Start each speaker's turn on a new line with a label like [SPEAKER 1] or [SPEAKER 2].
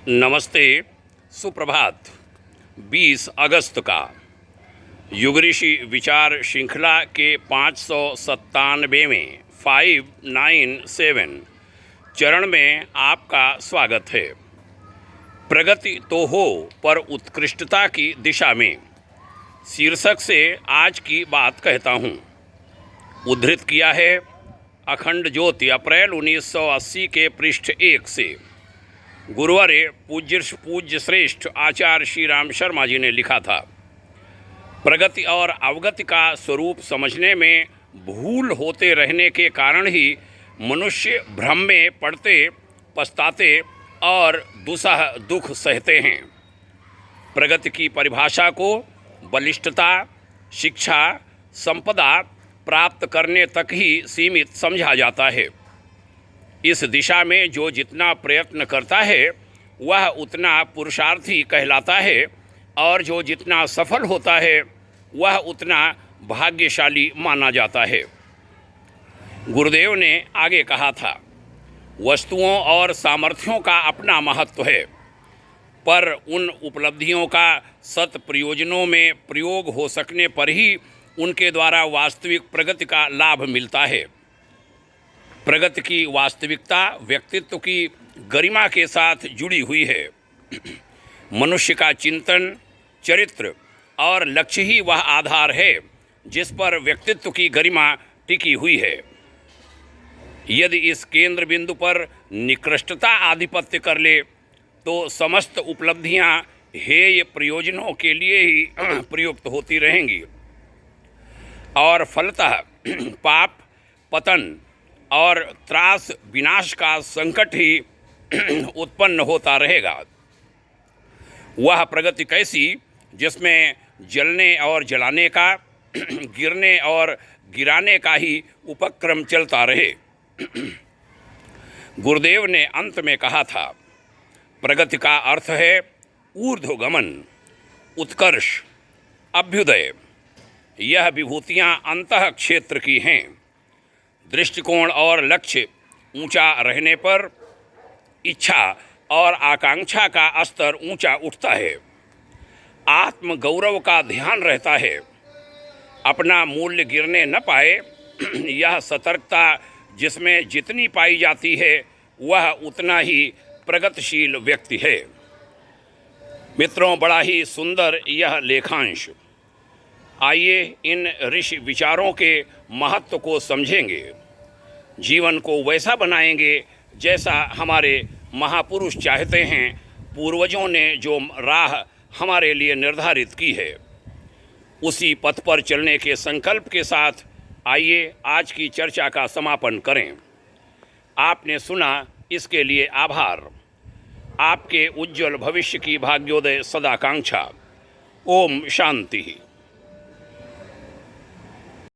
[SPEAKER 1] नमस्ते, सुप्रभात। 20 अगस्त का युग ऋषि विचार श्रृंखला के 597वें 597 चरण में आपका स्वागत है। प्रगति तो हो पर उत्कृष्टता की दिशा में शीर्षक से आज की बात कहता हूँ। उद्धृत किया है अखंड ज्योति, अप्रैल 1980 के पृष्ठ 1 से। गुरुवारे पूज्य श्रेष्ठ आचार्य श्री राम शर्मा जी ने लिखा था, प्रगति और अवगति का स्वरूप समझने में भूल होते रहने के कारण ही मनुष्य भ्रम में पड़ते, पछताते और दुसह दुख सहते हैं। प्रगति की परिभाषा को बलिष्ठता, शिक्षा, संपदा प्राप्त करने तक ही सीमित समझा जाता है। इस दिशा में जो जितना प्रयत्न करता है वह उतना पुरुषार्थी कहलाता है और जो जितना सफल होता है वह उतना भाग्यशाली माना जाता है। गुरुदेव ने आगे कहा था, वस्तुओं और सामर्थ्यों का अपना महत्व है, पर उन उपलब्धियों का सत प्रयोजनों में प्रयोग हो सकने पर ही उनके द्वारा वास्तविक प्रगति का लाभ मिलता है। प्रगति की वास्तविकता व्यक्तित्व की गरिमा के साथ जुड़ी हुई है। मनुष्य का चिंतन, चरित्र और लक्ष्य ही वह आधार है जिस पर व्यक्तित्व की गरिमा टिकी हुई है। यदि इस केंद्र बिंदु पर निकृष्टता आधिपत्य कर ले तो समस्त उपलब्धियां हेय प्रयोजनों के लिए ही प्रयुक्त होती रहेंगी और फलतः पाप, पतन और त्रास, विनाश का संकट ही उत्पन्न होता रहेगा। वह प्रगति कैसी जिसमें जलने और जलाने का, गिरने और गिराने का ही उपक्रम चलता रहे। गुरुदेव ने अंत में कहा था, प्रगति का अर्थ है ऊर्ध्वगमन, उत्कर्ष, अभ्युदय। यह विभूतियां अंतः क्षेत्र की हैं। दृष्टिकोण और लक्ष्य ऊंचा रहने पर इच्छा और आकांक्षा का स्तर ऊंचा उठता है। आत्मगौरव का ध्यान रहता है। अपना मूल्य गिरने न पाए, यह सतर्कता जिसमें जितनी पाई जाती है वह उतना ही प्रगतिशील व्यक्ति है। मित्रों, बड़ा ही सुंदर यह लेखांश। आइए इन ऋषि विचारों के महत्व को समझेंगे, जीवन को वैसा बनाएंगे जैसा हमारे महापुरुष चाहते हैं। पूर्वजों ने जो राह हमारे लिए निर्धारित की है उसी पथ पर चलने के संकल्प के साथ आइए आज की चर्चा का समापन करें। आपने सुना, इसके लिए आभार। आपके उज्जवल भविष्य की भाग्योदय सदाकांक्षा। ओम शांति।